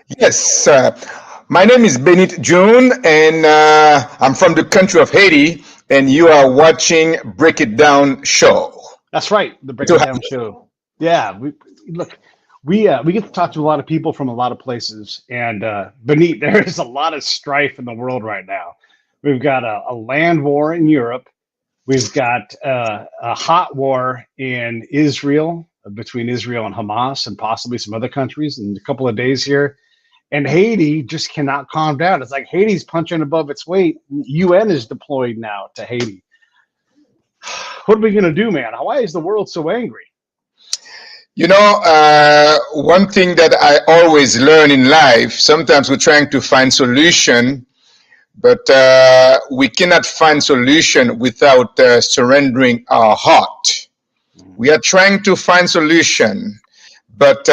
Yes, my name is Benite Jeune, and I'm from the country of Haiti, and you are watching Break It Down Show. That's right, the Break To It have Down show. Yeah, we look, we get to talk to a lot of people from a lot of places, and beneath there is a lot of strife in the world right now. We've got a land war in Europe. We've got a hot war in Israel between Israel and Hamas, and possibly some other countries in a couple of days here. And Haiti just cannot calm down. It's like Haiti's punching above its weight. UN is deployed now to Haiti. What are we going to do, man? Why is the world so angry? one thing that I always learn in life, sometimes we're trying to find solution, but we cannot find solution without surrendering our heart. We are trying to find solution, but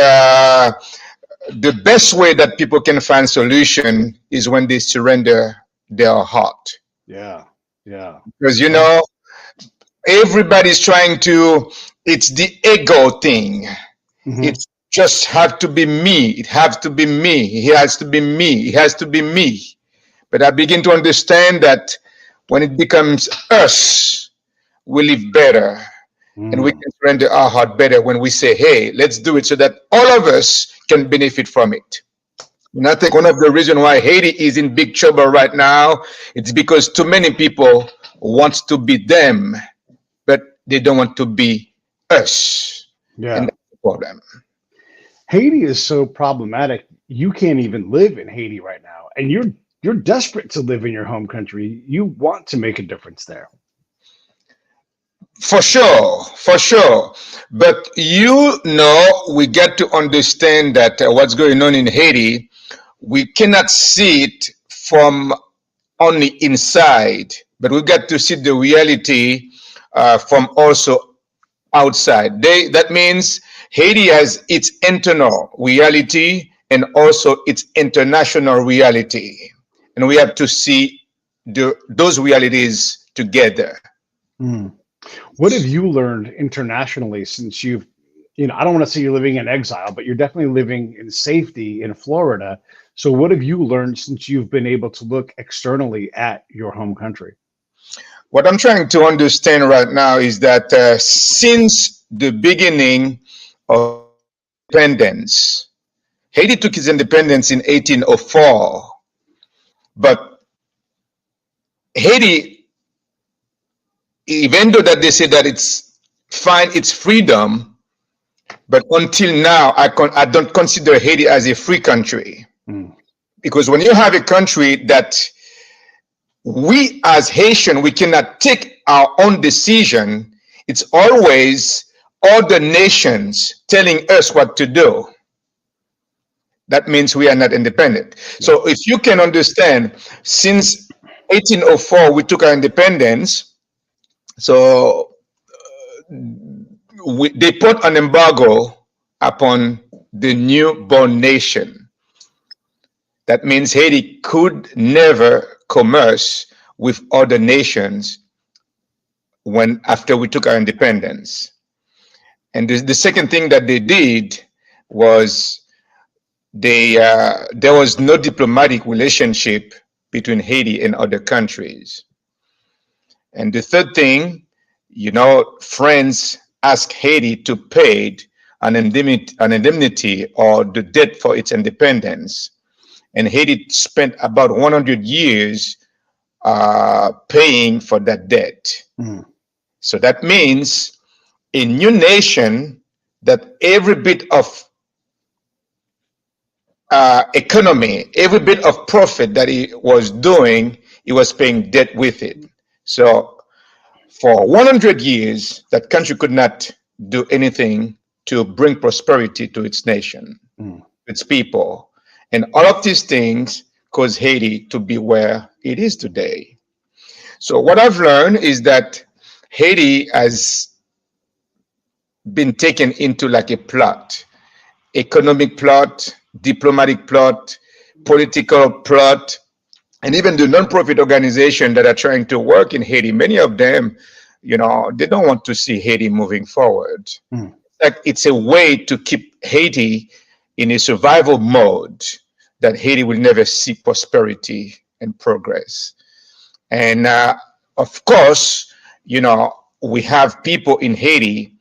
the best way that people can find solution is when they surrender their heart. Yeah, yeah. Because Well, everybody's trying to, it's the ego thing. mhm. It's just have to be me. It has to be me. It has to be me. It has to be me. But I begin to understand that when it becomes us, we live better. And we Mm. can surrender our heart better when we say, hey, let's do it so that all of us can benefit from it. And I think one of the reasons why Haiti is in big trouble right now, it's because too many people want to be them, but they don't want to be us. And Yeah. that's the problem. Haiti is so problematic. You can't even live in Haiti right now, and you're desperate to live in your home country. You want to make a difference there. For sure, for sure. But we get to understand that what's going on in Haiti, we cannot see it from only inside, but we got to see the reality from also outside. That means Haiti has its internal reality and also its international reality, and we have to see those realities together. Mm. What have you learned internationally since I don't want to say you're living in exile, but you're definitely living in safety in Florida. So, what have you learned since you've been able to look externally at your home country? What I'm trying to understand right now is that since the beginning of independence, Haiti took its independence in 1804, but Haiti, even though that they say that it's find its freedom, but until now, I don't consider Haiti as a free country. Mm. Because when you have a country that we as Haitian, we cannot take our own decision, it's always other nations telling us what to do. That means we are not independent. Yeah. So if you can understand, since 1804 we took our independence, so they put an embargo upon the newborn nation. That means Haiti could never commerce with other nations when after we took our independence. And the second thing that they did was there was no diplomatic relationship between Haiti and other countries. And the third thing, France asked Haiti to pay an indemnity or the debt for its independence. And Haiti spent about 100 years paying for that debt. Mm. So that means a new nation that every bit of economy, every bit of profit that he was doing, he was paying debt with it. So for 100 years, that country could not do anything to bring prosperity to its nation, Mm. its people. And all of these things caused Haiti to be where it is today. So what I've learned is that Haiti has been taken into like a plot, economic plot, diplomatic plot, political plot, and even the non-profit organization that are trying to work in Haiti. Many of them, they don't want to see Haiti moving forward. Mm. Like it's a way to keep Haiti in a survival mode that Haiti will never see prosperity and progress. And of course, we have people in Haiti,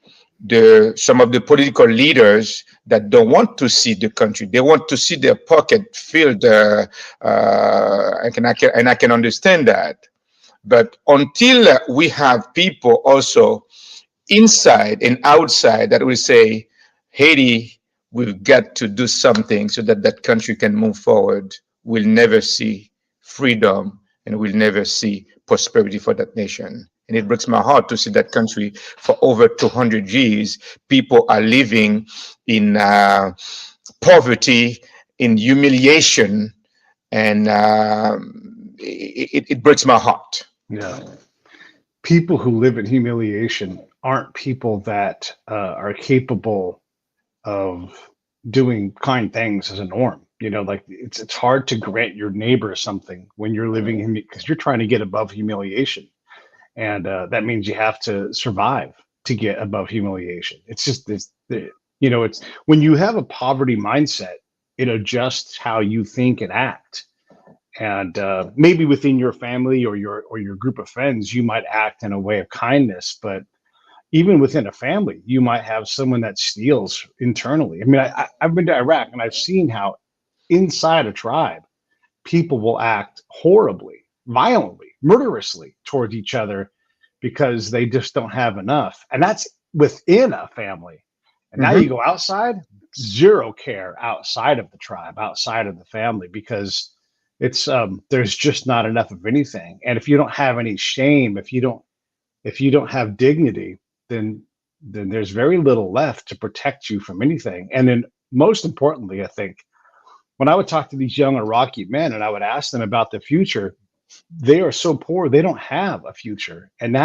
some of the political leaders that don't want to see the country. They want to see their pocket filled. And I can understand that. But until we have people also inside and outside that will say, Haiti, we've got to do something so that that country can move forward, we'll never see freedom and we'll never see prosperity for that nation. And it breaks my heart to see that country for over 200 years, people are living in poverty, in humiliation, and it breaks my heart. Yeah. People who live in humiliation aren't people that are capable of doing kind things as a norm. Like it's hard to grant your neighbor something when you're living in, because you're trying to get above humiliation. And that means you have to survive to get above humiliation. It's just it's when you have a poverty mindset, it adjusts how you think and act. And maybe within your family or your group of friends, you might act in a way of kindness, but even within a family, you might have someone that steals internally. I mean, I've been to Iraq and I've seen how inside a tribe, people will act horribly, violently, murderously towards each other because they just don't have enough. And that's within a family. And now you go outside, zero care outside of the tribe, outside of the family, because it's there's just not enough of anything. And if you don't have any shame, if you don't have dignity, then there's very little left to protect you from anything. And then most importantly, I think, when I would talk to these young Iraqi men and I would ask them about the future, they are so poor, they don't have a future. And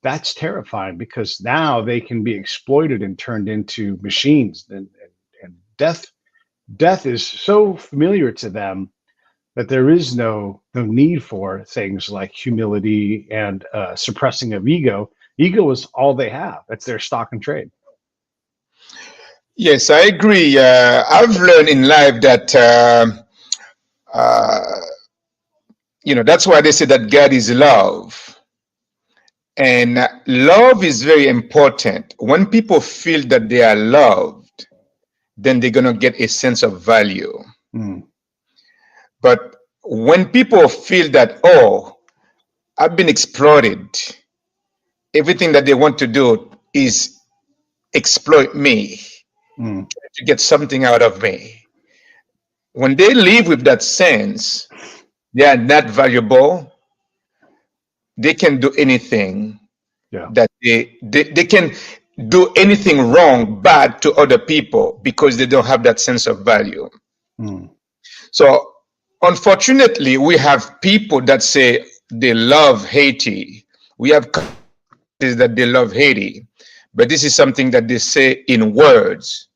that's terrifying, because now they can be exploited and turned into machines. And death is so familiar to them that there is no need for things like humility and suppressing of ego. Ego is all they have. That's their stock and trade. Yes, I agree. I've learned in life that that's why they say that God is love, and love is very important. When people feel that they are loved, then they're gonna get a sense of value. But when people feel that, oh, I've been exploited, everything that they want to do is exploit me, to get something out of me. When they live with that sense, they are not valuable. They can do anything. Yeah. That they can do anything wrong, bad to other people, because they don't have that sense of value. So unfortunately, we have people that say they love Haiti. We have countries that they love Haiti, but this is something that they say in words.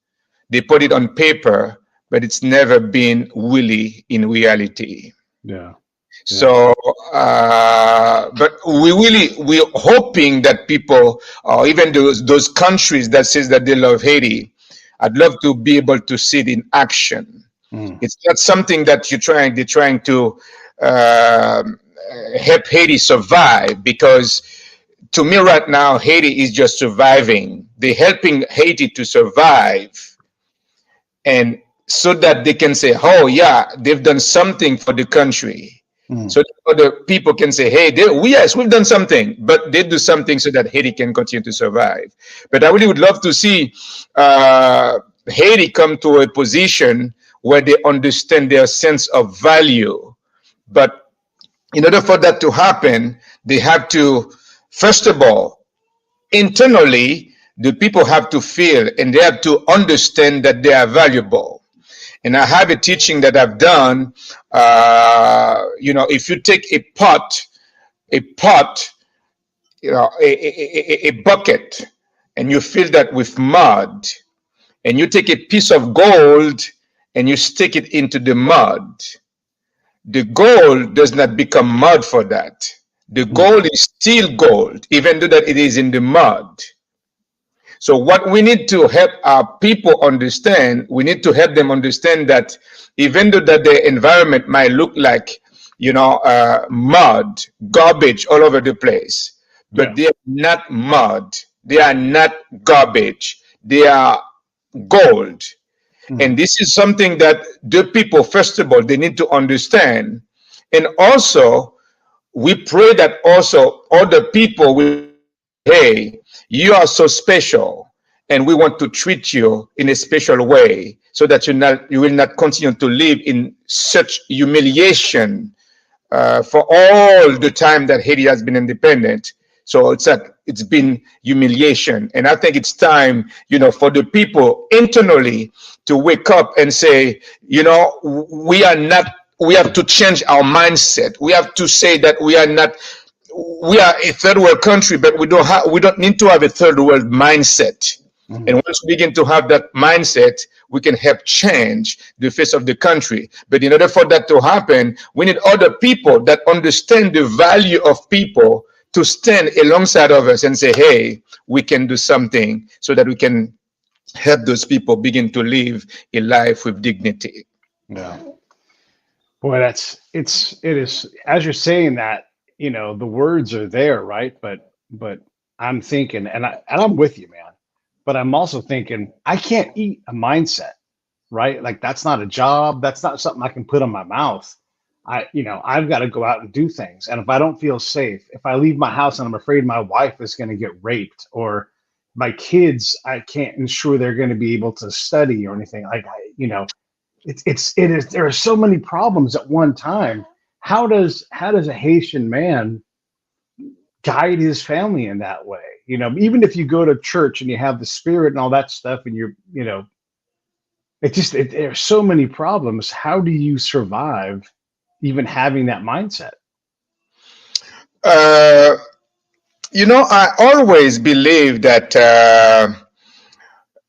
They put it on paper, but it's never been really in reality. Yeah. So, but we're hoping that people, or even those countries that says that they love Haiti, I'd love to be able to see it in action. It's not something that they're trying to help Haiti survive, because to me right now, Haiti is just surviving. They're helping Haiti to survive, and so that they can say, oh yeah, they've done something for the country. So that other people can say, hey, yes, we've done something, but they do something so that Haiti can continue to survive. But I really would love to see Haiti come to a position where they understand their sense of value. But in order for that to happen, they have to, first of all, internally, the people have to feel and they have to understand that they are valuable. And I have a teaching that I've done. If you take a pot, a bucket, and you fill that with mud, and you take a piece of gold and you stick it into the mud, the gold does not become mud for that. The gold is still gold, even though that it is in the mud. So what we need to help our people understand, we need to help them understand that even though that the environment might look like, mud, garbage all over the place, but Yeah. they are not mud, they are not garbage, they are gold. Mhm. And this is something that the people, first of all, they need to understand. And also, we pray that also other people will, hey, you are so special, and we want to treat you in a special way so that you will not continue to live in such humiliation for all the time that Haiti has been independent. So it's been humiliation, and I think it's time, for the people internally to wake up and say, we are not. We have to change our mindset. We have to say that we are not. We are a third world country, but we don't need to have a third world mindset. And Mhm. once we begin to have that mindset, we can help change the face of the country. But in order for that to happen, we need other people that understand the value of people to stand alongside of us and say, hey, we can do something so that we can help those people begin to live a life with dignity. Yeah. Boy, it is, as you're saying that, the words are there, right? But I'm thinking, and I'm with you, man. But I'm also thinking I can't eat a mindset, right? Like that's not a job. That's not something I can put on my mouth. I've got to go out and do things. And if I don't feel safe, if I leave my house and I'm afraid my wife is going to get raped, or my kids, I can't ensure they're going to be able to study or anything. Like it is there are so many problems at one time. How does a Haitian man guide his family in that way? Even if you go to church and you have the spirit and all that stuff, and there's so many problems. How do you survive even having that mindset? Uh, I always believe that,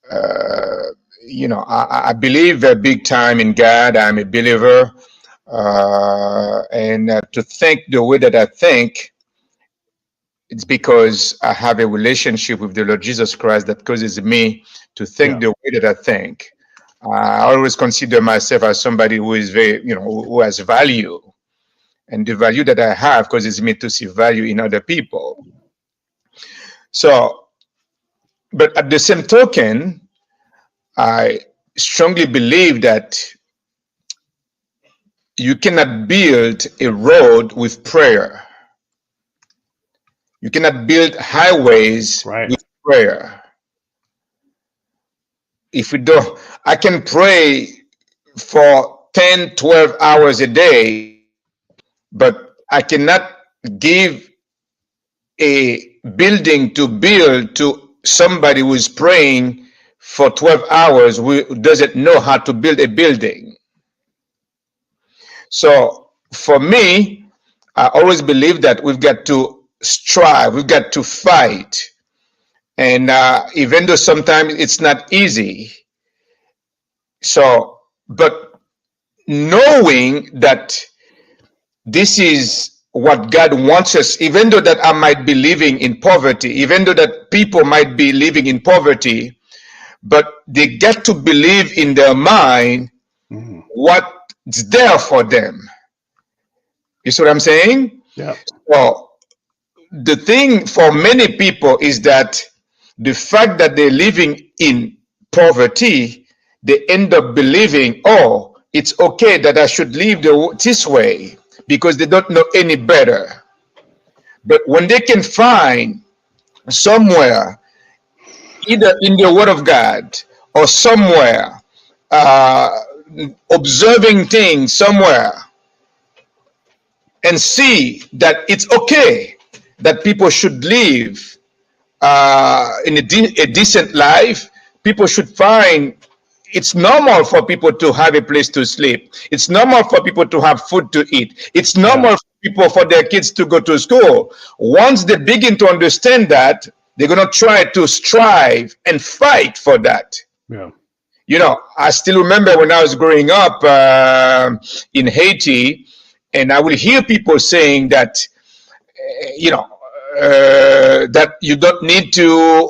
I believe big time in God. I'm a believer. And to think the way that I think, it's because I have a relationship with the Lord Jesus Christ that causes me to think Yeah. the way that I think. I always consider myself as somebody who is very, who has value. And the value that I have causes me to see value in other people. So, but at the same token, I strongly believe that you cannot build a road with prayer. You cannot build highways Right. with prayer. If we don't, I can pray for 10, 12 hours a day, but I cannot give a building to build to somebody who is praying for 12 hours who doesn't know how to build a building. So for me, I always believe that we've got to strive, we've got to fight. And even though sometimes it's not easy, but knowing that this is what God wants us, even though that I might be living in poverty, even though that people might be living in poverty, but they get to believe in their mind Mhm. what's there for them. You see what I'm saying? Yeah. Well, the thing for many people is that the fact that they're living in poverty, they end up believing, oh, it's okay that I should live this way because they don't know any better. But when they can find somewhere, either in the Word of God or somewhere, uh, observing things somewhere, and see that it's okay that people should live in a decent life, people should find it's normal for people to have a place to sleep. It's normal for people to have food to eat. It's Yeah. normal for people for their kids to go to school. Once they begin to understand that, they're going to try to strive and fight for that. Yeah. I still remember when I was growing up in Haiti, and I will hear people saying that, that you don't need to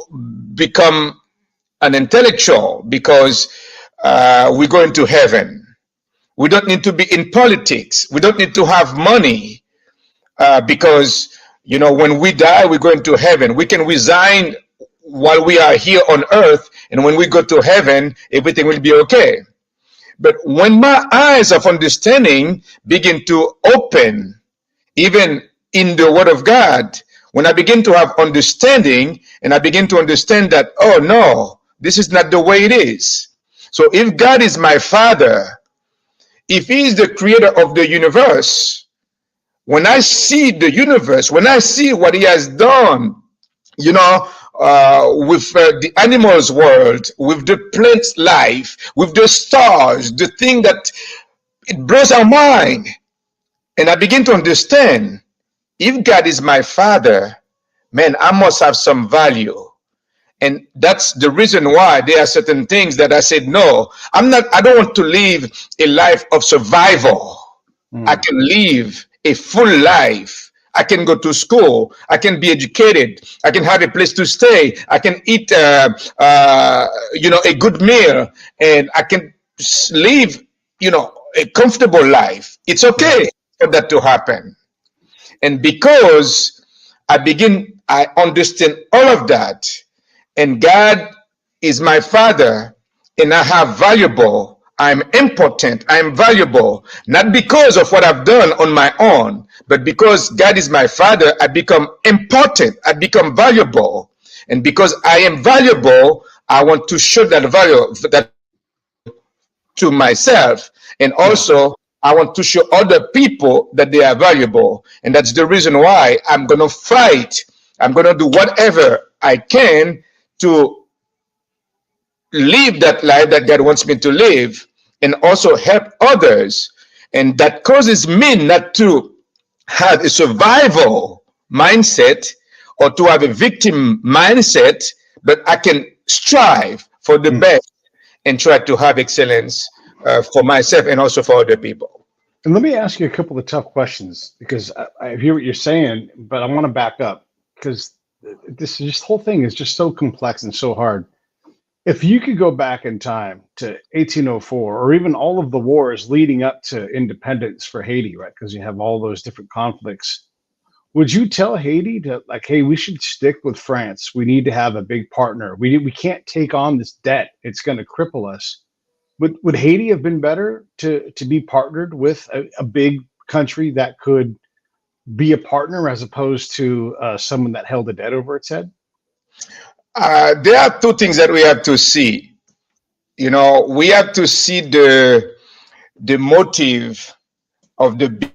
become an intellectual because we're going to heaven. We don't need to be in politics. We don't need to have money because, when we die, we're going to heaven. We can resign while we are here on earth, and when we go to heaven, everything will be okay. But when my eyes of understanding begin to open, even in the Word of God, when I begin to have understanding and I begin to understand that, oh no, this is not the way it is. So if God is my Father, if He is the creator of the universe, when I see the universe, when I see what He has done, with the animals world, with the plants life, with the stars, the thing that it blows our mind. And I begin to understand, if God is my Father, man, I must have some value. And that's the reason why there are certain things that I said, no, I don't want to live a life of survival. I can live a full life. I can go to school. I can be educated. I can have a place to stay. I can eat, a good meal, and I can live, a comfortable life. It's okay for that to happen. And because I understand all of that, and God is my Father, and I have valuable, I'm important, I'm valuable, not because of what I've done on my own, but because God is my Father, I become important, I become valuable. And because I am valuable, I want to show that value to myself, and also I want to show other people that they are valuable. And that's the reason why I'm going to fight. I'm going to do whatever I can to live that life that God wants me to live, and also help others. And that causes me not to have a survival mindset or to have a victim mindset, but I can strive for the best and try to have excellence for myself and also for other people. And let me ask you a couple of tough questions, because I hear what you're saying, but I want to back up, because this whole thing is just so complex and so hard. If you could go back in time to 1804, or even all of the wars leading up to independence for Haiti, right? Because you have all those different conflicts. Would you tell Haiti to, like, hey, we should stick with France. We need to have a big partner. We can't take on this debt. It's going to cripple us. Would Haiti have been better to be partnered with a big country that could be a partner, as opposed to someone that held a debt over its head? There are two things that we have to see. We have to see the motive of the big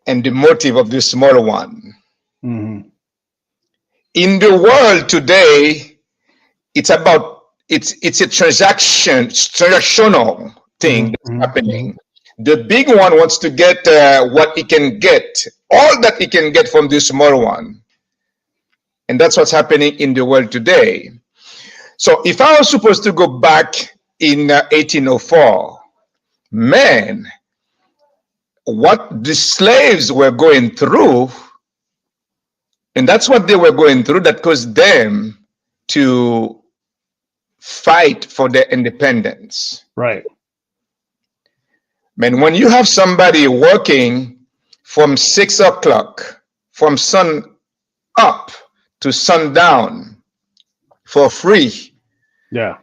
and the motive of the small one. Mm-hmm. In the world today, it's a transactional thing that's happening. The big one wants to get what he can get, all that he can get from the small one. And that's what's happening in the world today. So if I was supposed to go back in 1804, man, what the slaves were going through, and that's what they were going through, that caused them to fight for their independence. Right. Man, when you have somebody working from 6 o'clock, from sun up to sundown for free, yeah,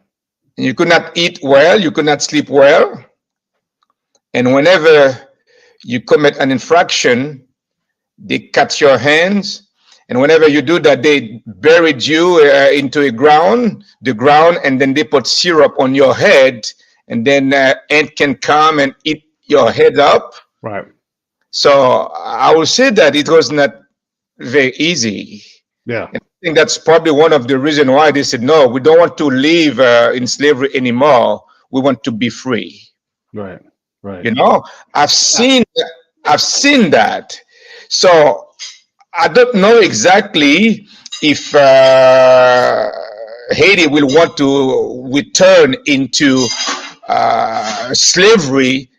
you could not eat well, you could not sleep well, and whenever you commit an infraction, they cut your hands, and whenever you do that, they buried you into the ground, and then they put syrup on your head, and then ant can come and eat your head up. Right. So I would say that it was not very easy. Yeah. And I think that's probably one of the reasons why they said, no, we don't want to live in slavery anymore. We want to be free. Right. Right. I've seen that. So I don't know exactly if Haiti will want to return into slavery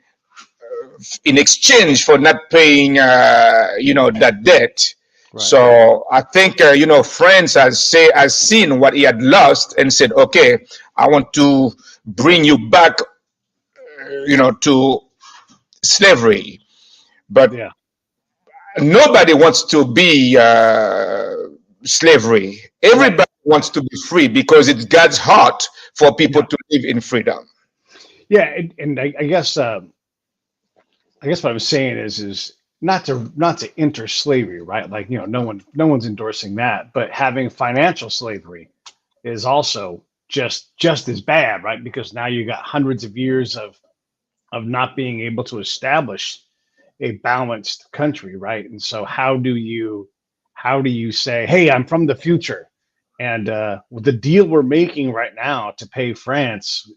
in exchange for not paying, that debt. Right. So I think France has seen what he had lost and said, okay, I want to bring you back, to slavery. But Yeah. nobody wants to be slavery. Right. Everybody wants to be free because it's God's heart for people Yeah. to live in freedom. Yeah. And I guess what I was saying is not to enter slavery, right? Like, no one's endorsing that, but having financial slavery is also just as bad, right? Because now you got hundreds of years of not being able to establish a balanced country, right? And so how do you say, hey, I'm from the future, and with the deal we're making right now to pay France,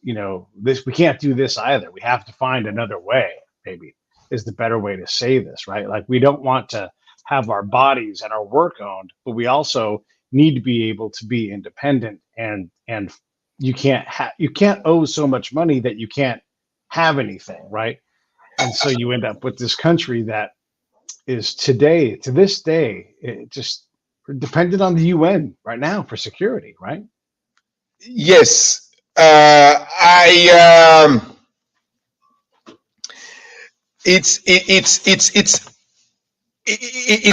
this we can't do this either. We have to find another way. Maybe is the better way to say this, right? Like, we don't want to have our bodies and our work owned, but we also need to be able to be independent, and you can't owe so much money that you can't have anything, right? And so you end up with this country that is today, to this day, it just dependent on the UN right now for security, right? Yes, I. It's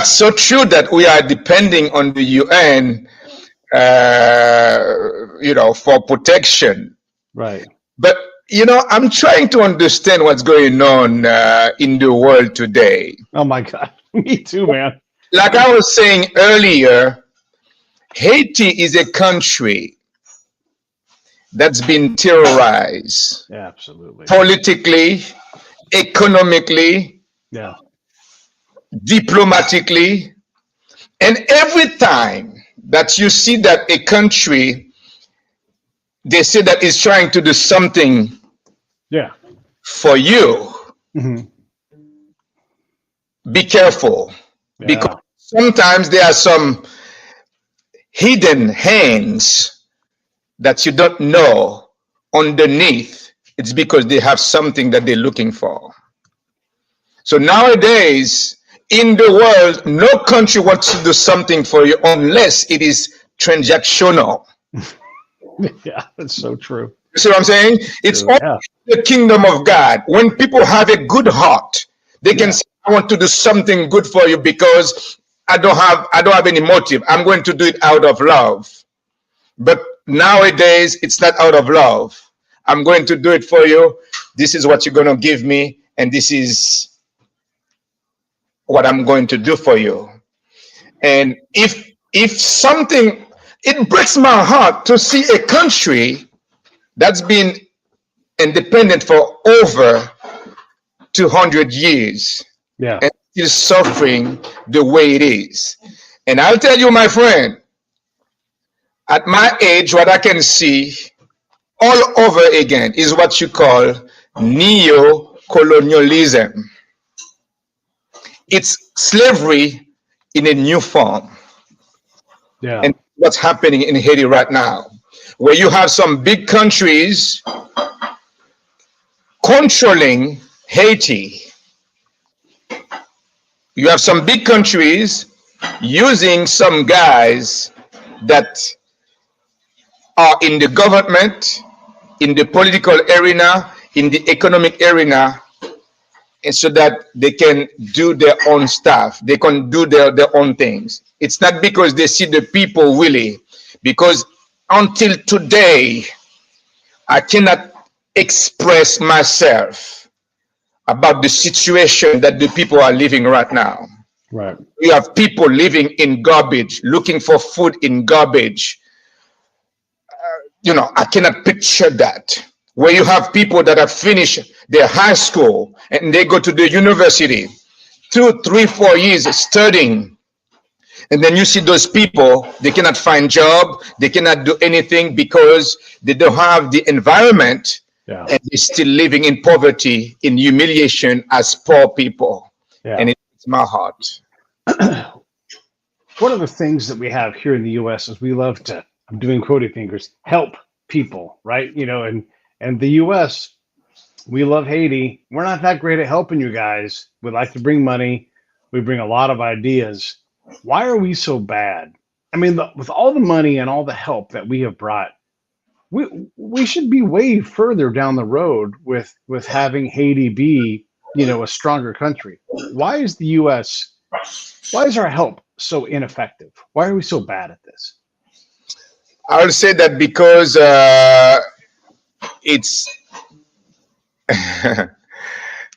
so true that we are depending on the UN, for protection. Right. But I'm trying to understand what's going on in the world today. Oh my God. Me too, man. Like I was saying earlier, Haiti is a country that's been terrorized Yeah, absolutely. politically, economically, Yeah. diplomatically, and every time that you see that a country, they say that is trying to do something Yeah. for you, Hmm. be careful, because Yeah. sometimes there are some hidden hands that you don't know underneath. It's because they have something that they're looking for. So nowadays in the world, no country wants to do something for you unless it is transactional. Yeah, that's so true. You see what I'm saying? It's True. only Yeah. the kingdom of God. When people have a good heart, they can Yeah. say, I want to do something good for you because I don't have any motive. I'm going to do it out of love. But nowadays it's not out of love. I'm going to do it for you. This is what you're going to give me, and this is what I'm going to do for you. And if something, it breaks my heart to see a country that's been independent for over 200 years Yeah. and still suffering the way it is. And I'll tell you, my friend, at my age, what I can see all over again is what you call neo-colonialism. It's slavery in a new form. Yeah. And what's happening in Haiti right now, where you have some big countries controlling Haiti. You have some big countries using some guys that are in the government, in the political arena, in the economic arena, and so that they can do their own stuff. They can do their own things. It's not because they see the people really, because until today, I cannot express myself about the situation that the people are living right now. Right. You have people living in garbage, looking for food in garbage. I cannot picture that. Where you have people that have finished their high school and they go to the university, 2, 3, 4 years studying, and then you see those people, they cannot find job, they cannot do anything because they don't have the environment, Yeah. and they're still living in poverty, in humiliation as poor people. Yeah. And it's my heart. One of the things that we have here in the U.S. is we love to, I'm doing quoting fingers, help people, right? And the U.S., we love Haiti. We're not that great at helping you guys. We like to bring money. We bring a lot of ideas. Why are we so bad? I mean, with all the money and all the help that we have brought, we should be way further down the road with having Haiti be, a stronger country. Why is the U.S. Why is our help so ineffective? Why are we so bad at this? I'll say that because it's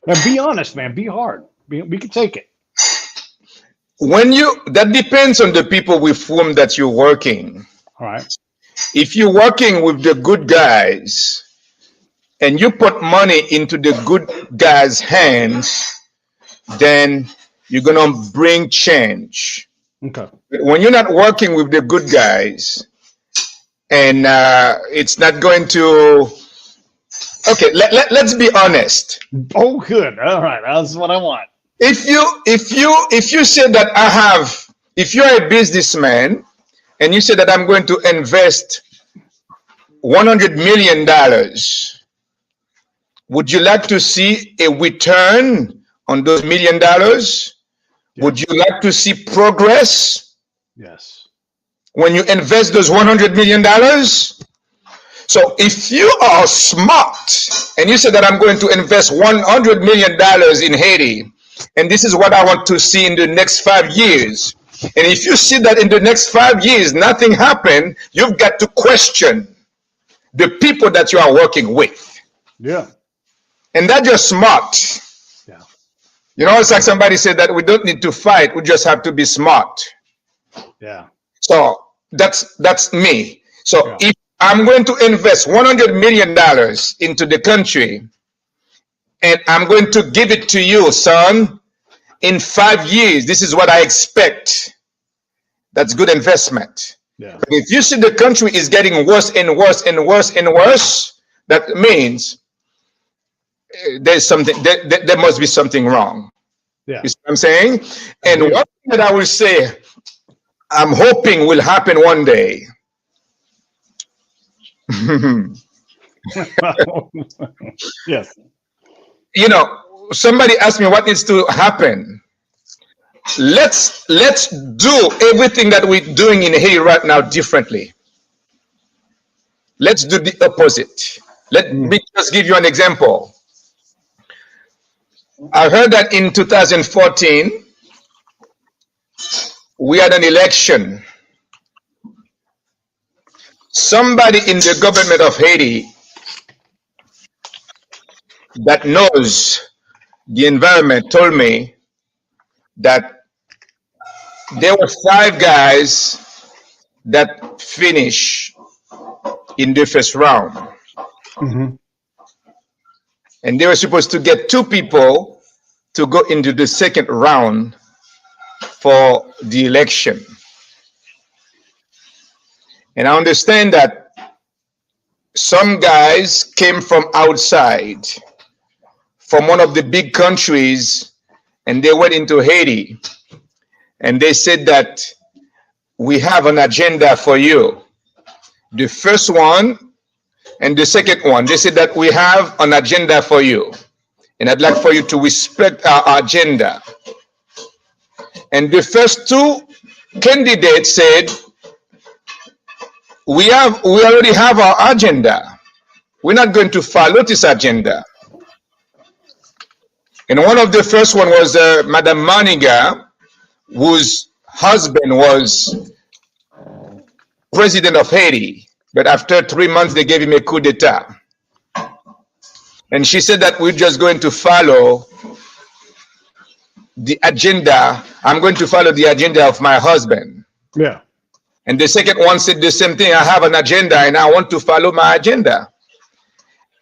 Now, be honest, man. Be hard. We can take it. that depends on the people with whom that you're working. All right. If you're working with the good guys and you put money into the good guys' hands, then you're gonna bring change. Okay. But when you're not working with the good guys, and it's not going to. Okay, let's be honest. Oh, good. All right, that's what I want. If you say that if you're a businessman and you say that I'm going to invest $100 million, would you like to see a return on those $1 million? Yes. Would you like to see progress Yes. when you invest those $100 million? So if you are smart and you say that I'm going to invest $100 million in Haiti, and this is what I want to see in the next 5 years, and if you see that in the next 5 years nothing happened, you've got to question the people that you are working with. Yeah. And that's just smart. Yeah. It's like somebody said that we don't need to fight, we just have to be smart. Yeah. So that's me. So Yeah. if I'm going to invest $100 million into the country, and I'm going to give it to you, son, in 5 years, this is what I expect. That's good investment. Yeah. But if you see the country is getting worse and worse and worse and worse, that means there's something, there must be something wrong. Yeah. You see what I'm saying? And one thing that I will say, I'm hoping will happen one day. Yes. Somebody asked me what needs to happen. Let's do everything that we're doing in Haiti right now differently. Let's do the opposite. Let me just give you an example. I heard that in 2014 we had an election. Somebody in the government of Haiti that knows the environment told me that there were 5 guys that finished in the first round. Mm-hmm. And they were supposed to get 2 people to go into the second round for the election. And I understand that some guys came from outside, from one of the big countries, and they went into Haiti. And they said that we have an agenda for you. The first one and the second one, they said that we have an agenda for you. And I'd like for you to respect our agenda. And the first 2 candidates said, we already have our agenda. We're not going to follow this agenda. And one of the first one was Madame Maniga, whose husband was president of Haiti. But after 3 months, they gave him a coup d'etat. And she said that we're just going to follow the agenda. I'm going to follow the agenda of my husband. Yeah. And the second one said the same thing. I have an agenda and I want to follow my agenda.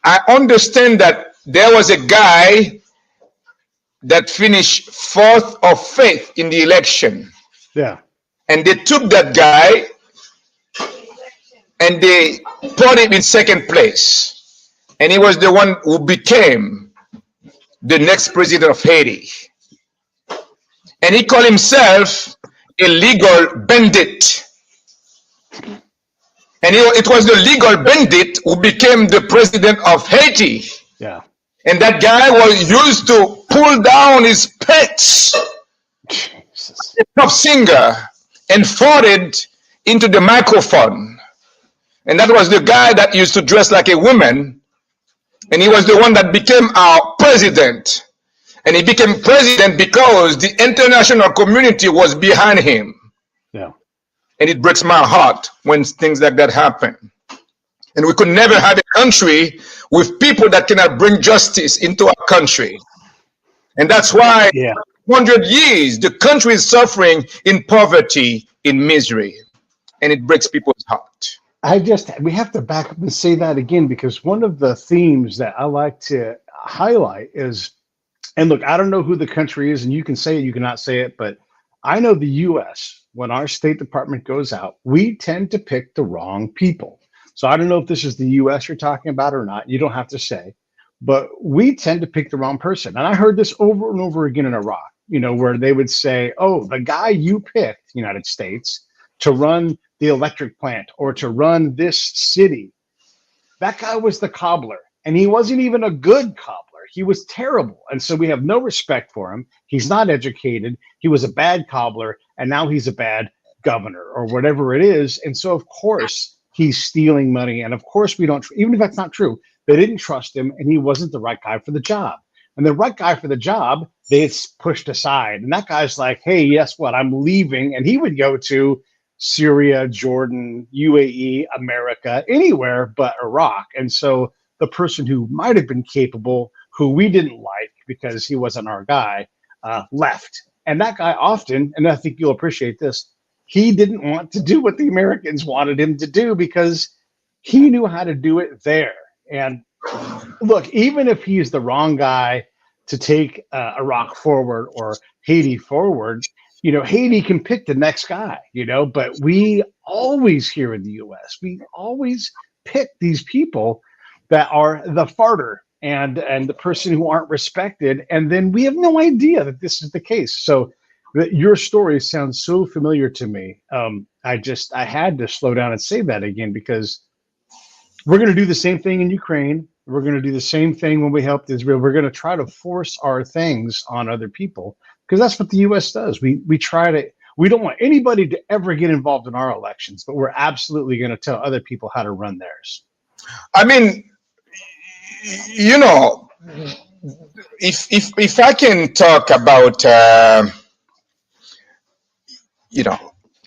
I understand that there was a guy that finished 4th or 5th in the election. Yeah. And they took that guy and they put him in 2nd place. And he was the one who became the next president of Haiti. And he called himself a legal bandit. And it was the legal bandit who became the president of Haiti. Yeah. And that guy was used to pull down his pets. Jesus. Jesus. Top singer, and farted into the microphone. And that was the guy that used to dress like a woman. And he was the one that became our president. And he became president because the international community was behind him. Yeah. And it breaks my heart when things like that happen. And we could never have a country with people that cannot bring justice into our country. And that's why 100 years, the country is suffering in poverty, in misery. And it breaks people's heart. We have to back up and say that again, because one of the themes that I like to highlight is, and look, I don't know who the country is, and you can say it, you cannot say it, but I know the US, when our State Department goes out, we tend to pick the wrong people. So I don't know if this is the US you're talking about or not. You don't have to say, but we tend to pick the wrong person. And I heard this over and over again in Iraq, where they would say, oh, the guy you picked, United States, to run the electric plant or to run this city, that guy was the cobbler, and he wasn't even a good cobbler. He was terrible. And so we have no respect for him. He's not educated. He was a bad cobbler, and now he's a bad governor or whatever it is. And so, of course, he's stealing money. And of course, we don't, even if that's not true, they didn't trust him, and he wasn't the right guy for the job. And the right guy for the job, they pushed aside. And that guy's like, hey, guess what? I'm leaving. And he would go to Syria, Jordan, UAE, America, anywhere but Iraq. And so the person who might have been capable, who we didn't like because he wasn't our guy, left. And that guy often, and I think you'll appreciate this, he didn't want to do what the Americans wanted him to do because he knew how to do it there. And look, even if he's the wrong guy to take Iraq forward or Haiti forward, Haiti can pick the next guy, but we always here in the US, we always pick these people that are the farter and the person who aren't respected. And then we have no idea that this is the case. So your story sounds so familiar to me. I had to slow down and say that again, because we're going to do the same thing in Ukraine. We're going to do the same thing when we help Israel. We're going to try to force our things on other people, because that's what the U.S. does. We don't want anybody to ever get involved in our elections, but we're absolutely going to tell other people how to run theirs. I mean, if I can talk about,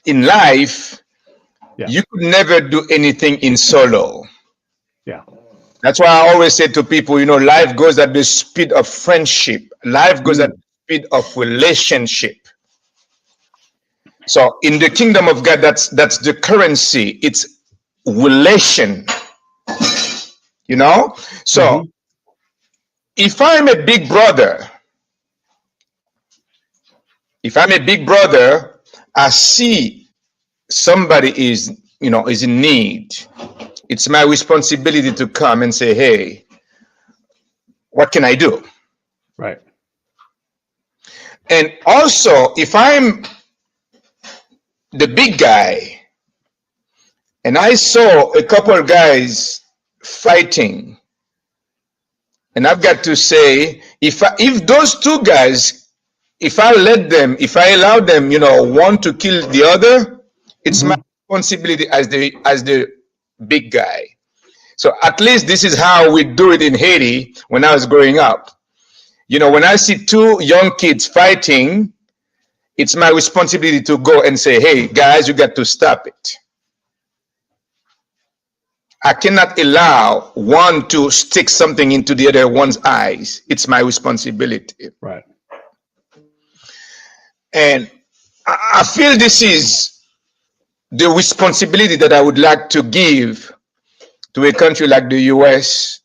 in life, you could never do anything in solo. Yeah. That's why I always say to people, life goes at the speed of friendship. Life goes at the speed of relationship. So in the kingdom of God, that's the currency. It's relation. So if I'm a big brother, I see somebody is in need. It's my responsibility to come and say, hey, what can I do? Right. And also, if I'm the big guy and I saw a couple of guys fighting, and I've got to say, if those two guys, if I allow them, one to kill the other, it's my responsibility as the big guy. So at least this is how we do it in Haiti when I was growing up. When I see two young kids fighting, it's my responsibility to go and say, hey, guys, you got to stop it. I cannot allow one to stick something into the other one's eyes. It's my responsibility. Right. And I feel this is the responsibility that I would like to give to a country like the US,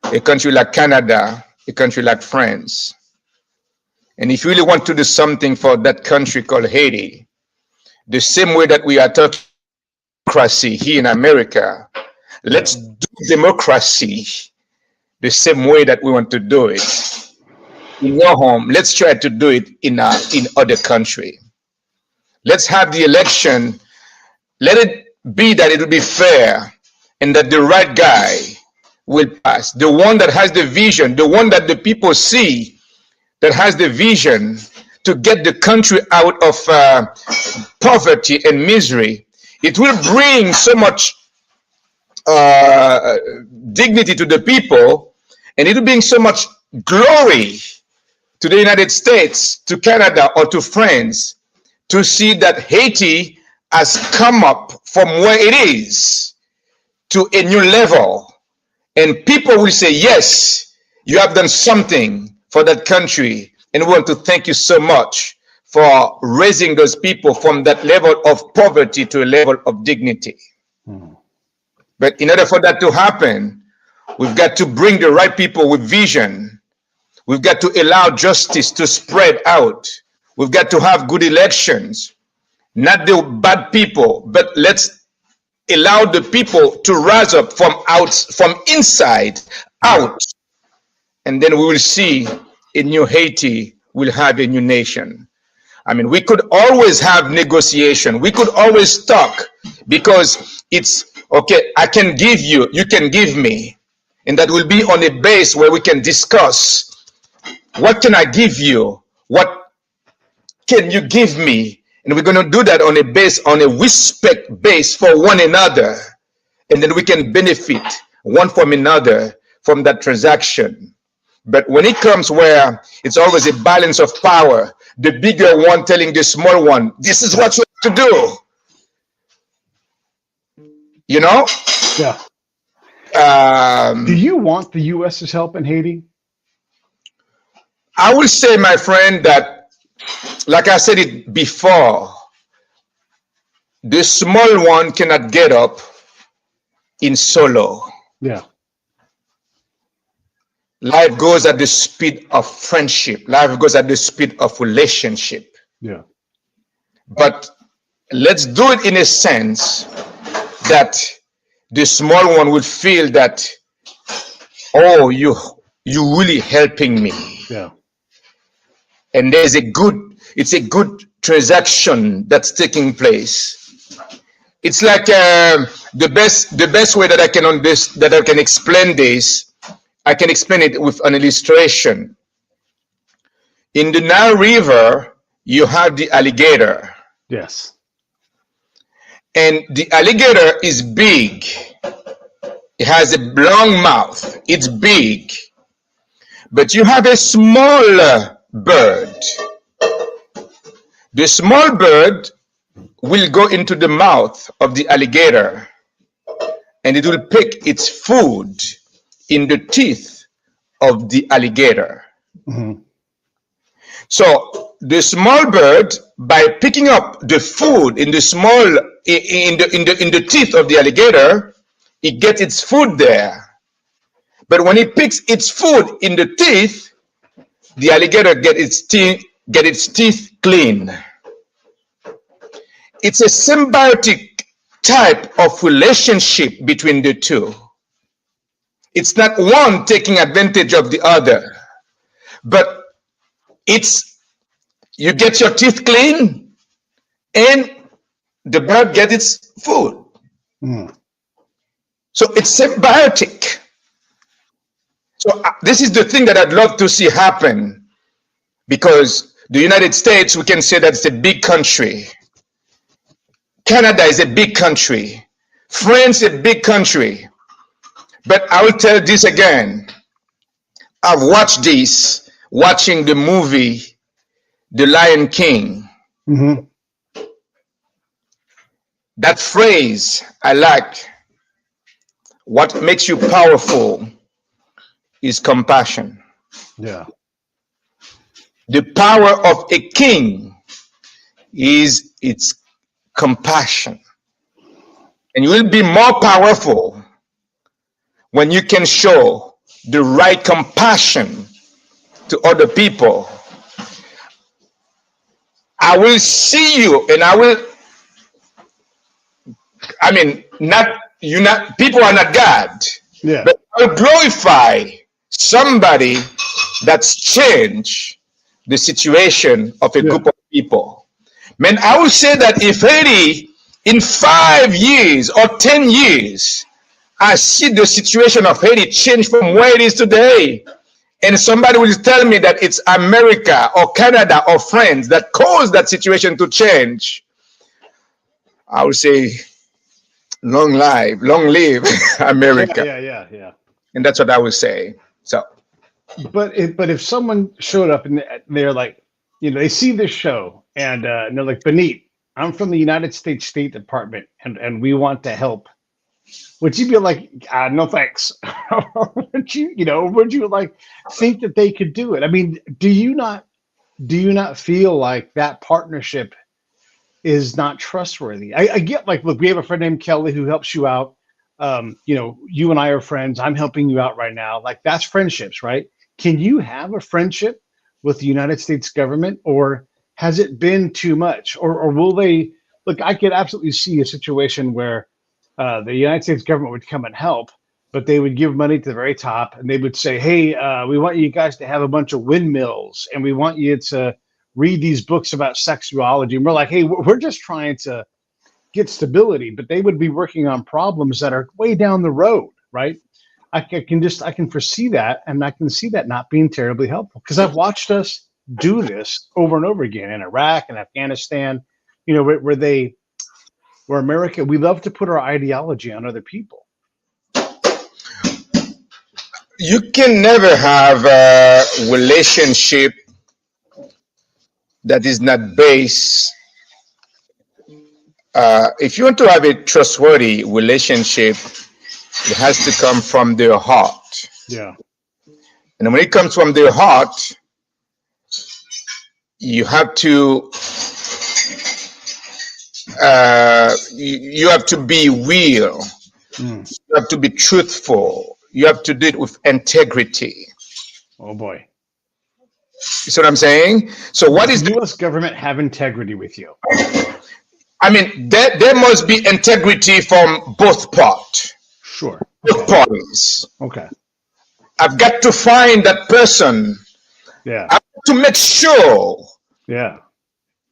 a country like Canada, a country like France. And if you really want to do something for that country called Haiti, the same way that we are talking democracy here in America, let's do democracy the same way that we want to do it in your home. Let's try to do it in other country. Let's have the election. Let it be that it will be fair and that the right guy will pass. The one that has the vision, the one that the people see that has the vision to get the country out of poverty and misery. It will bring so much dignity to the people, and it will bring so much glory to the United States, to Canada, or to France, to see that Haiti has come up from where it is to a new level. And people will say, yes, you have done something for that country, and we want to thank you so much for raising those people from that level of poverty to a level of dignity. But in order for that to happen, we've got to bring the right people with vision. We've got to allow justice to spread out. We've got to have good elections, not the bad people, but let's allow the people to rise up from inside out. And then we will see a new Haiti will have a new nation. I mean, we could always have negotiation. We could always talk, because it's okay, I can give you, you can give me. And that will be on a base where we can discuss, what can I give you? What can you give me? And we're going to do that on a base, on a respect base for one another. And then we can benefit one from another from that transaction. But when it comes where it's always a balance of power, the bigger one telling the small one, this is what you have to do. You know? Yeah. Do you want the U.S.'s help in Haiti? I will say, my friend, that, like I said it before, the small one cannot get up in solo. Yeah. Life goes at the speed of friendship. Life goes at the speed of relationship. Yeah. But let's do it in a sense that the small one would feel that, oh, you really helping me. Yeah. And it's a good transaction that's taking place. It's like the best way that I can explain this. I can explain it with an illustration. In the Nile River, you have the alligator. Yes. And the alligator is big. It has a long mouth. It's big. But you have a small bird. The small bird will go into the mouth of the alligator, and it will pick its food in the teeth of the alligator. Mm-hmm. So the small bird, by picking up the food in the teeth of the alligator, it gets its food there. But when it picks its food in the teeth, the alligator get its teeth clean. It's a symbiotic type of relationship between the two. It's not one taking advantage of the other, but it's, you get your teeth clean and the bird gets its food. Mm. So it's symbiotic. So this is the thing that I'd love to see happen, because the United States, we can say that it's a big country. Canada is a big country. France is a big country. But I will tell this again. I've watched watching the movie, The Lion King. Mm-hmm. That phrase I like. What makes you powerful is compassion. Yeah. The power of a king is its compassion. And you will be more powerful when you can show the right compassion to other people. I will see you, and people are not God. Yeah. But I will glorify somebody that's changed the situation of a group of people. Man, I will say that if Haiti, in 5 years or 10 years, I see the situation of Haiti change from where it is today, and somebody will tell me that it's America or Canada or France that caused that situation to change, I would say, long live America. Yeah. And that's what I would say. So, But if someone showed up and they're like, they see this show and they're like, Benite, I'm from the United States State Department and we want to help. Would you be like, no thanks? Or would you like think that they could do it? I mean, do you not feel like that partnership is not trustworthy? I get like, look, we have a friend named Kelly who helps you out. You and I are friends. I'm helping you out right now. Like that's friendships, right? Can you have a friendship with the United States government, or has it been too much? Or will they look? I could absolutely see a situation where the United States government would come and help, but they would give money to the very top and they would say, hey, we want you guys to have a bunch of windmills and we want you to read these books about sexuality. And we're like, hey, we're just trying to get stability, but they would be working on problems that are way down the road, right? I can foresee that, and I can see that not being terribly helpful because I've watched us do this over and over again in Iraq and Afghanistan, where America, we love to put our ideology on other people. you can never have a relationship that is not based. If you want to have a trustworthy relationship, it has to come from their heart. Yeah. And when it comes from their heart, you have to you have to be real. You have to be truthful. You have to do it with integrity. Oh boy. You see what I'm saying? So what is the U.S. government have integrity with you? I mean, there must be integrity from both parts. Sure. Both parties. Okay. I've got to find that person. Yeah. I've got to make sure. Yeah.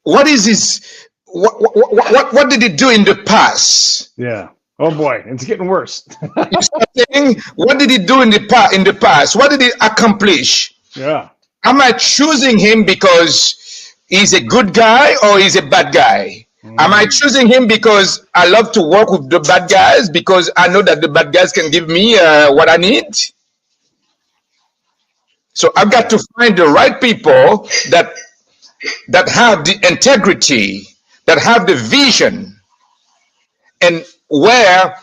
What is his? What did he do in the past? Yeah. Oh boy, it's getting worse. You see what I'm saying? What did he do in the past? What did he accomplish? Yeah. Am I choosing him because he's a good guy or he's a bad guy? Am I choosing him because I love to work with the bad guys because I know that the bad guys can give me what I need? So I've got to find the right people that have the integrity, that have the vision, and where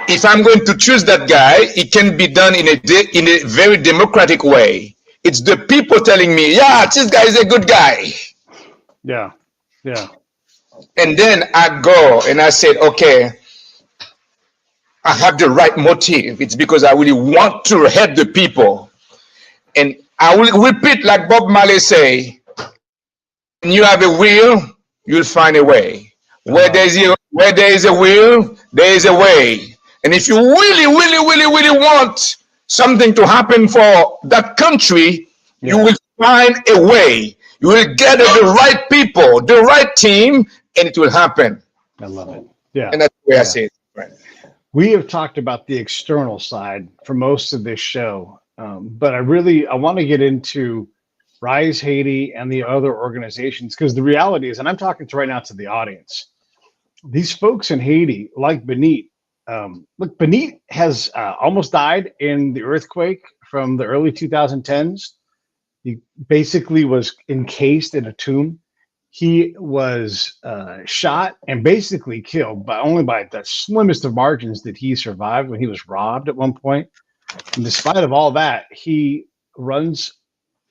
if I'm going to choose that guy, it can be done in a very democratic way. It's the people telling me, yeah, this guy is a good guy. Yeah. Yeah. And then I go and I said, okay, I have the right motive. It's because I really want to help the people. And I will repeat like Bob Marley say, when you have a will, you'll find a way. Where there is a will, there is a way. And if you really want something to happen for that country, you will find a way. You will gather the right people, the right team, and it will happen. I love it. Yeah. And that's the way I see it. Right. We have talked about the external side for most of this show, but I want to get into Rise Haiti and the other organizations, because the reality is, and I'm talking right now to the audience, these folks in Haiti, like Benite, look, Benite has almost died in the earthquake from the early 2010s. He basically was encased in a tomb. He was shot and basically killed only by the slimmest of margins did he survive when he was robbed at one point. And despite of all that, he runs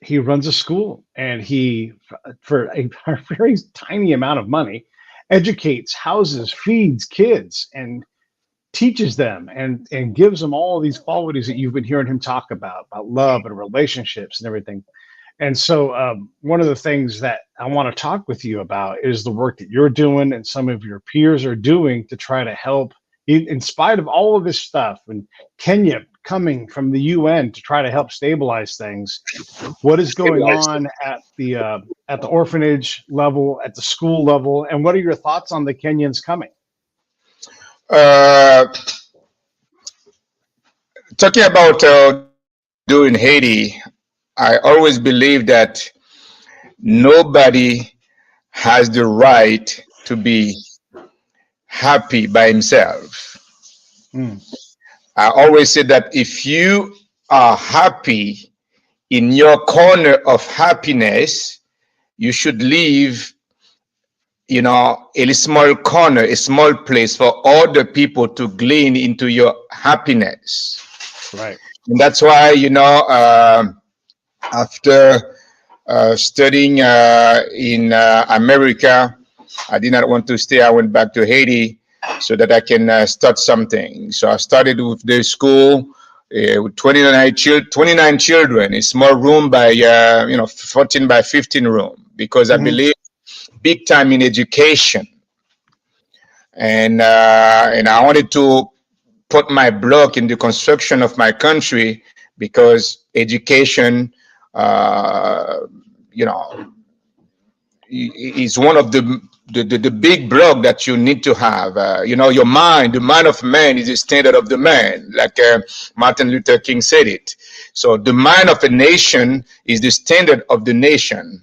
a school, and he, for a very tiny amount of money, educates, houses, feeds kids, and teaches them and gives them all of these qualities that you've been hearing him talk about love and relationships and everything. And so one of the things that I want to talk with you about is the work that you're doing and some of your peers are doing to try to help, in spite of all of this stuff, and Kenya coming from the UN to try to help stabilize things. What is going on at the orphanage level, at the school level, and what are your thoughts on the Kenyans coming? Talking about do in Haiti, I always believe that nobody has the right to be happy by himself. Mm. I always say that if you are happy in your corner of happiness, you should leave, a small corner, a small place for other people to glean into your happiness. Right. And that's why, after studying in America, I did not want to stay. I went back to Haiti so that I can start something. So I started with the school with 29 children, a small room by 14 by 15 room, because I Hmm. believe big time in education, and I wanted to put my block in the construction of my country because education, uh, you know, is one of the big block that you need to have. Your mind, the mind of man is the standard of the man, like Martin Luther King said it. So the mind of a nation is the standard of the nation.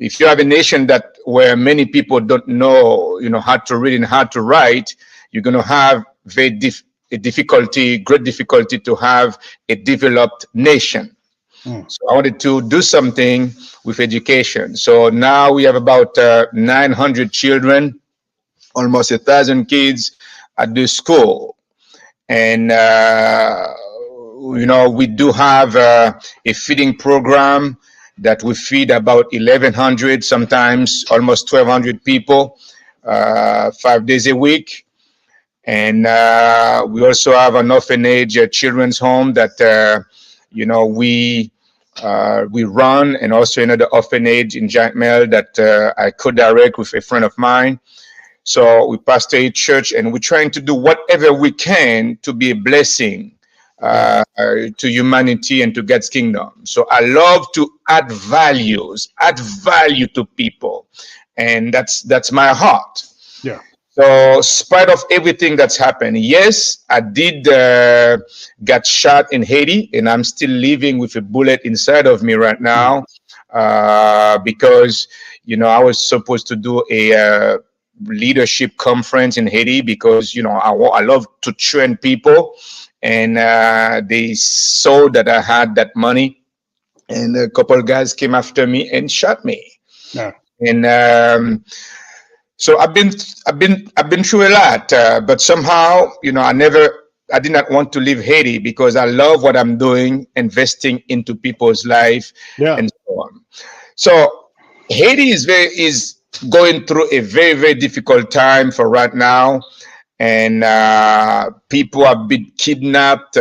If you have a nation that where many people don't know, how to read and how to write, you're going to have a difficulty, great difficulty to have a developed nation. Mm. So I wanted to do something with education. So now we have about 900 children, almost 1,000 kids at the school. And, we do have a feeding program that we feed about 1,100, sometimes almost 1,200 people, 5 days a week. And we also have an orphanage, a children's home that, we run, and also another orphanage in Giant Mill that I co-direct with a friend of mine. So we pastor a church, and we're trying to do whatever we can to be a blessing Yeah. to humanity and to God's kingdom. So I love to add value to people, and that's my heart. Yeah. So, spite of everything that's happened, yes, I did get shot in Haiti, and I'm still living with a bullet inside of me right Mm. now because I was supposed to do a leadership conference in Haiti because I love to train people, and they saw that I had that money, and a couple of guys came after me and shot me, Yeah. and. So I've been through a lot, but somehow, I did not want to leave Haiti because I love what I'm doing, investing into people's life Yeah. and so on. So Haiti is going through a very, very difficult time for right now, and people have been kidnapped.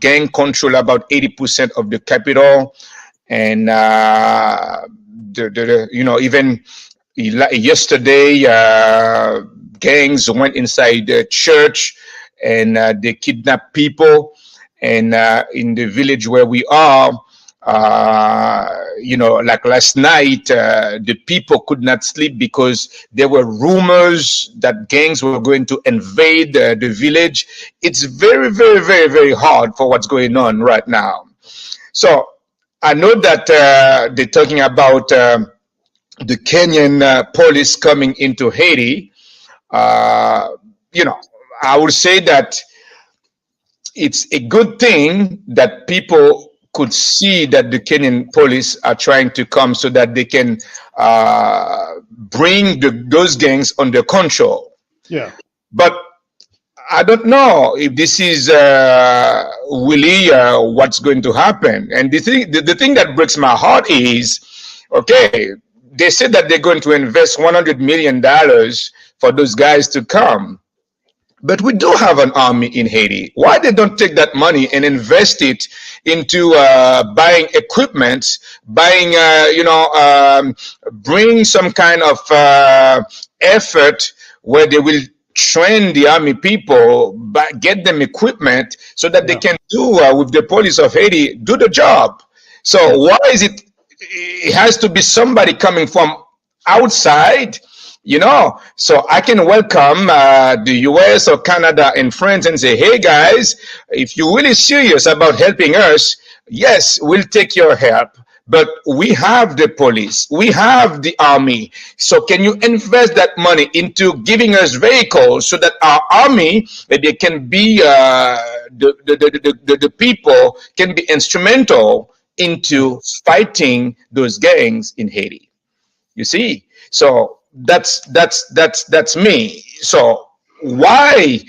Gang control about 80% of the capital, and even yesterday, gangs went inside the church, and they kidnapped people. And in the village where we are, like last night, the people could not sleep because there were rumors that gangs were going to invade the village. It's very, very, very, very hard for what's going on right now. So I know that they're talking about the Kenyan police coming into Haiti. Uh, you know, I would say that it's a good thing that people could see that the Kenyan police are trying to come so that they can bring those gangs under control. Yeah. But I don't know if this is really what's going to happen. And the thing that breaks my heart is, okay, they said that they're going to invest $100 million for those guys to come. But we do have an army in Haiti. Why they don't take that money and invest it into buying equipment, buying, bring some kind of effort where they will train the army people, get them equipment so that they Yeah. can do with the police of Haiti, do the job. So Yeah. why is it has to be somebody coming from outside, So I can welcome the US or Canada and friends and say, hey guys, if you're really serious about helping us, yes, we'll take your help. But we have the police, we have the army. So can you invest that money into giving us vehicles so that our army maybe can be the people can be instrumental into fighting those gangs in Haiti? You see, so that's me. So why,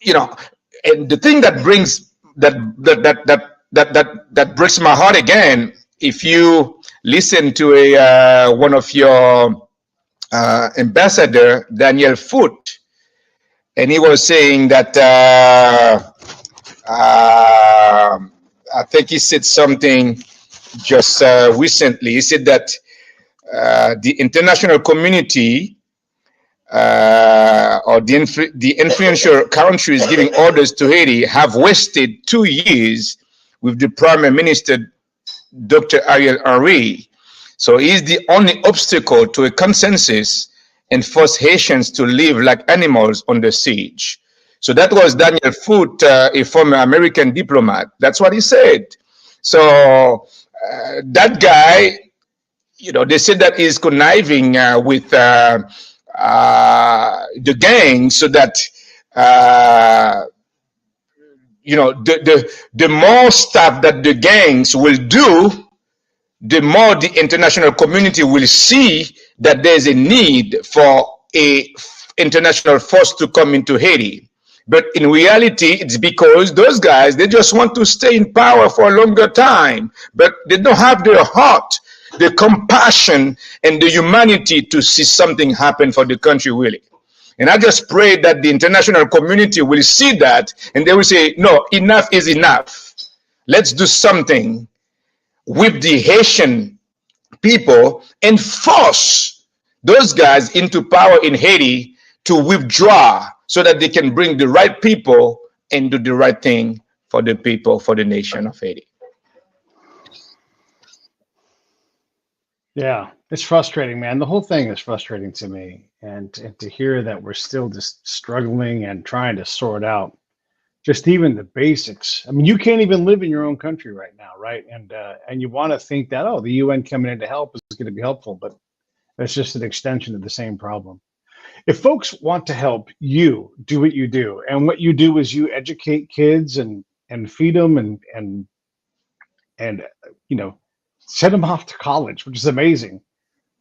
and the thing that brings that breaks my heart again, if you listen to a one of your ambassador Daniel Foot, and he was saying that I think he said something just recently. He said that the international community or the influential countries giving orders to Haiti have wasted 2 years with the Prime Minister, Dr. Ariel Henry. So he's the only obstacle to a consensus and force Haitians to live like animals under siege. So that was Daniel Foot, a former American diplomat. That's what he said. So that guy, they said that he's conniving with the gang so that the more stuff that the gangs will do, the more the international community will see that there's a need for a international force to come into Haiti. But in reality, it's because those guys, they just want to stay in power for a longer time, but they don't have the heart, the compassion, and the humanity to see something happen for the country, really. And I just pray that the international community will see that and they will say, no, enough is enough. Let's do something with the Haitian people and force those guys into power in Haiti to withdraw so that they can bring the right people and do the right thing for the people, for the nation of Haiti. Yeah, it's frustrating, man. The whole thing is frustrating to me. And to hear that we're still just struggling and trying to sort out just even the basics. I mean, you can't even live in your own country right now, right? And you want to think that, oh, the UN coming in to help is going to be helpful, but that's just an extension of the same problem. If folks want to help you do what you do, and what you do is you educate kids and feed them and send them off to college, which is amazing.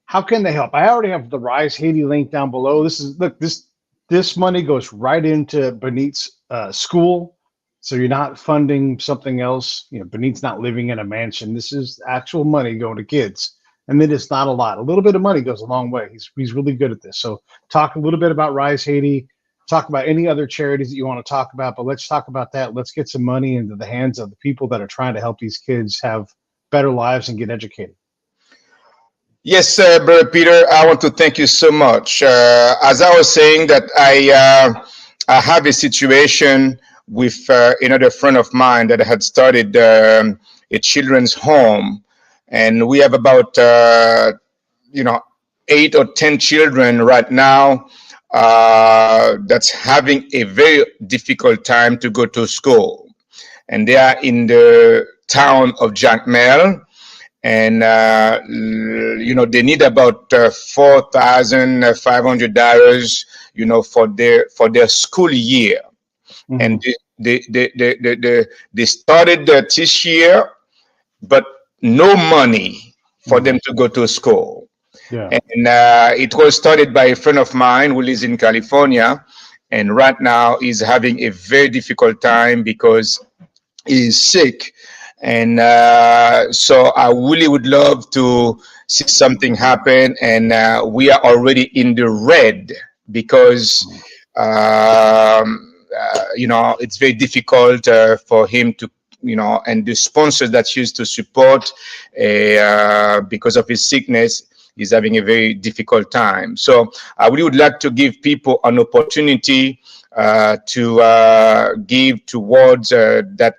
How can they help? I already have the Rise Haiti link down below. This money goes right into Benite's school, so you're not funding something else. Benite's not living in a mansion. This is actual money going to kids, and then it's not a lot. A little bit of money goes a long way. He's really good at this. So talk a little bit about Rise Haiti. Talk about any other charities that you want to talk about, but let's talk about that. Let's get some money into the hands of the people that are trying to help these kids have better lives and get educated. Yes, Brother Peter, I want to thank you so much. As I was saying that I have a situation with another friend of mine that had started a children's home, and we have about 8 or 10 children right now that's having a very difficult time to go to school, and they are in the town of Jacmel. And they need about $4,500, for their school year. Mm-hmm. And they started this year, but no money for them to go to school. Yeah. And it was started by a friend of mine who lives in California, and right now he's having a very difficult time because he's sick. And so I really would love to see something happen. And we are already in the red because, it's very difficult for him to, and the sponsors that used to support because of his sickness is having a very difficult time. So I really would like to give people an opportunity to give towards that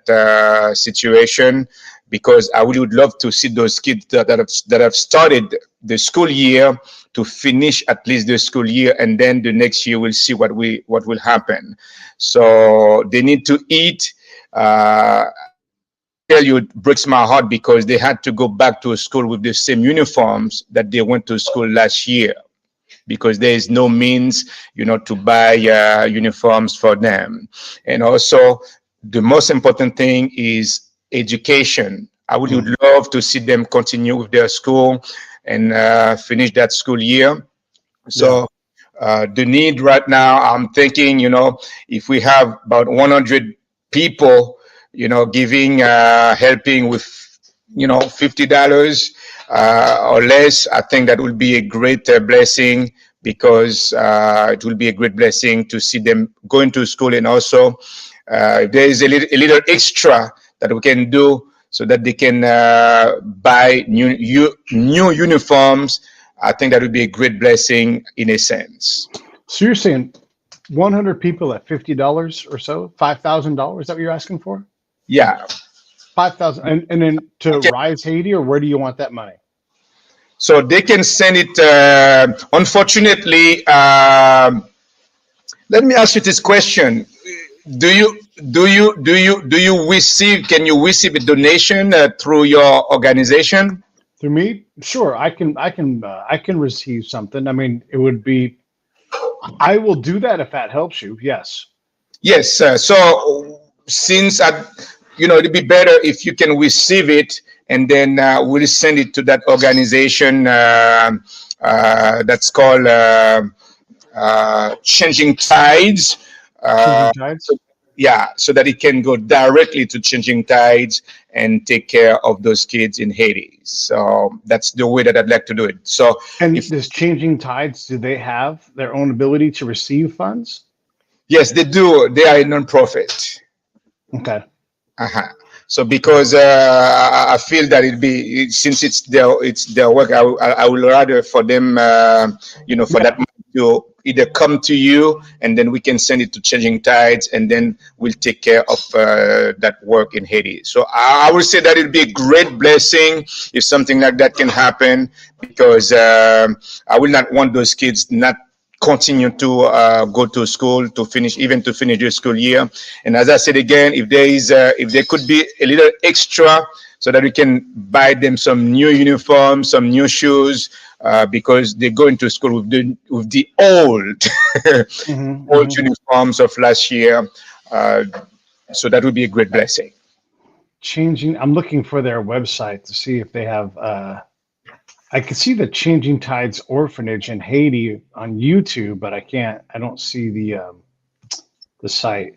situation. because I really would love to see those kids that have started the school year to finish at least the school year, and then the next year we'll see what will happen. So they need to eat. Tell you, it breaks my heart because they had to go back to school with the same uniforms that they went to school last year, because there is no means, to buy uniforms for them. And also, the most important thing is education. I would love to see them continue with their school and finish that school year. So the need right now, I'm thinking, if we have about 100 people, giving, helping with, $50 or less, I think that will be a great blessing, because it will be a great blessing to see them going to school. And also, if there is a little extra that we can do so that they can buy new uniforms, I think that would be a great blessing in a sense. So you're saying 100 people at $50 or so, $5,000? Is that what you're asking for? Yeah. 5,000, and then to Rise Haiti, or where do you want that money? So they can send it. Unfortunately, let me ask you this question: Do you receive? Can you receive a donation through your organization? Through me? Sure, I can receive something. I mean, it would be. I will do that if that helps you. Yes. Yes. So since it'd be better if you can receive it, and then we'll send it to that organization that's called Changing Tides. Changing Tides. So that it can go directly to Changing Tides and take care of those kids in Haiti. So that's the way that I'd like to do it. So, and does Changing Tides, do they have their own ability to receive funds? Yes, they do. They are a nonprofit. Okay. So because I feel that since it's their work, I would rather for them, for that money to either come to you, and then we can send it to Changing Tides, and then we'll take care of that work in Haiti. So I would say that it'd be a great blessing if something like that can happen, because I will not want those kids not continue to go to school to finish the school year. And as I said again, if there could be a little extra so that we can buy them some new uniforms, some new shoes, because they're going to school with the old uniforms of last year. So that would be a great blessing. I'm looking for their website to see if they have. I can see the Changing Tides Orphanage in Haiti on YouTube, but I don't see the site.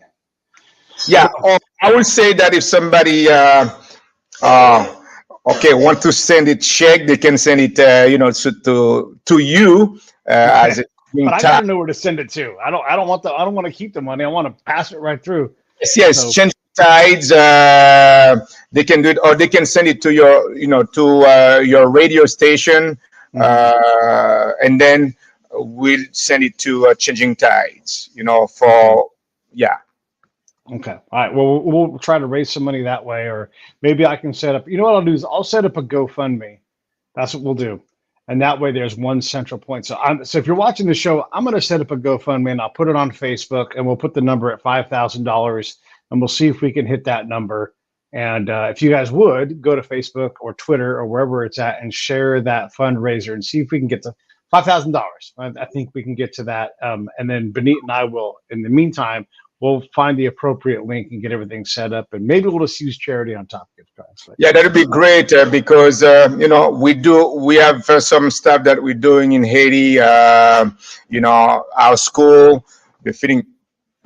Yeah, I would say that if somebody want to send it check, they can send it to you as a. But I gotta know where to send it to. I don't want to keep the money. I want to pass it right through. Yes. So. Changing Tides, they can do it, or they can send it to your your radio station, and then we'll send it to Changing Tides. Okay. All right. Well, we'll try to raise some money that way, or maybe I can set up. You know what I'll do is I'll set up a GoFundMe. That's what we'll do, and that way there's one central point. So if you're watching the show, I'm going to set up a GoFundMe, and I'll put it on Facebook, and we'll put the number at $5,000, and we'll see if we can hit that number. And if you guys would go to Facebook or Twitter or wherever it's at and share that fundraiser and see if we can get to $5,000. I think we can get to that. And then Benite and I will, in the meantime, we'll find the appropriate link and get everything set up, and maybe we'll just use charity on top of gift cards. Yeah, that'd be great because we have some stuff that we're doing in Haiti. Our school, the feeding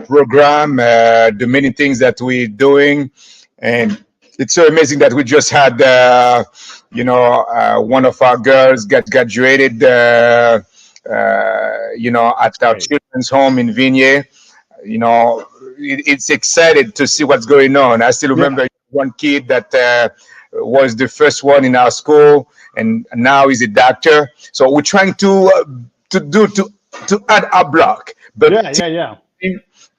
program, the many things that we're doing, and it's so amazing that we just had one of our girls got graduated at our children's home in Vignay. It's excited to see what's going on. I still remember one kid that was the first one in our school, and now he's a doctor. So we're trying to add our block. But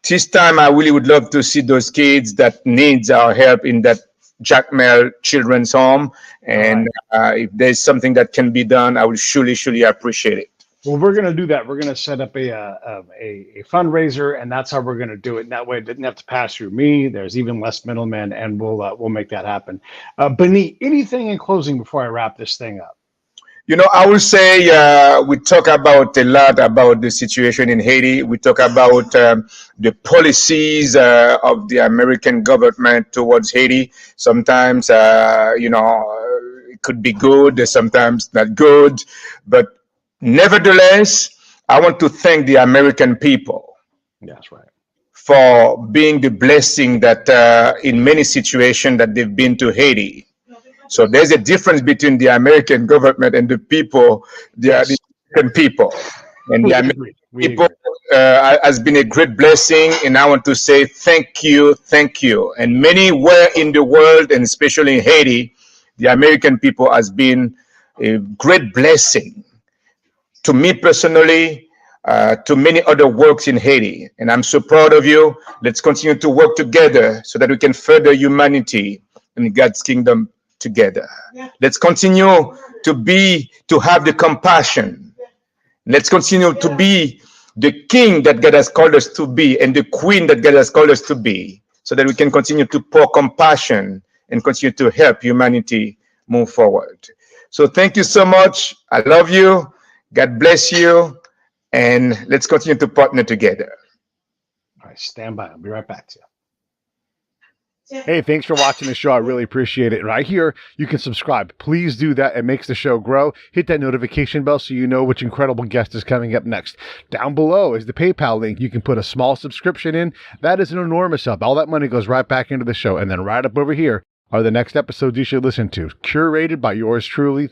this time, I really would love to see those kids that needs our help in that Jackmel Children's Home. And if there's something that can be done, I would surely appreciate it. Well, we're going to do that. We're going to set up a fundraiser, and that's how we're going to do it. And that way, it didn't have to pass through me. There's even less middlemen, and we'll make that happen. Benite, anything in closing before I wrap this thing up? I will say we talk about a lot about the situation in Haiti. We talk about the policies of the American government towards Haiti. Sometimes, it could be good, sometimes not good. But nevertheless, I want to thank the American people. That's right. For being the blessing that in many situations that they've been to Haiti. So there's a difference between the American government and the people, the American people. And the American people has been a great blessing. And I want to say thank you. And many where in the world, and especially in Haiti, the American people has been a great blessing to me personally, to many other works in Haiti. And I'm so proud of you. Let's continue to work together so that we can further humanity and God's kingdom together. Let's continue to have the compassion. Let's continue to be the king that God has called us to be and the queen that God has called us to be, so that we can continue to pour compassion and continue to help humanity move forward. So thank you so much. I love you. God bless you. And let's continue to partner together. All right, stand by. I'll be right back to you. Hey, thanks for watching the show. I really appreciate it. Right here, you can subscribe. Please do that. It makes the show grow. Hit that notification bell so you know which incredible guest is coming up next. Down below is the PayPal link. You can put a small subscription in. That is an enormous help. All that money goes right back into the show. And then right up over here are the next episodes you should listen to, curated by yours truly.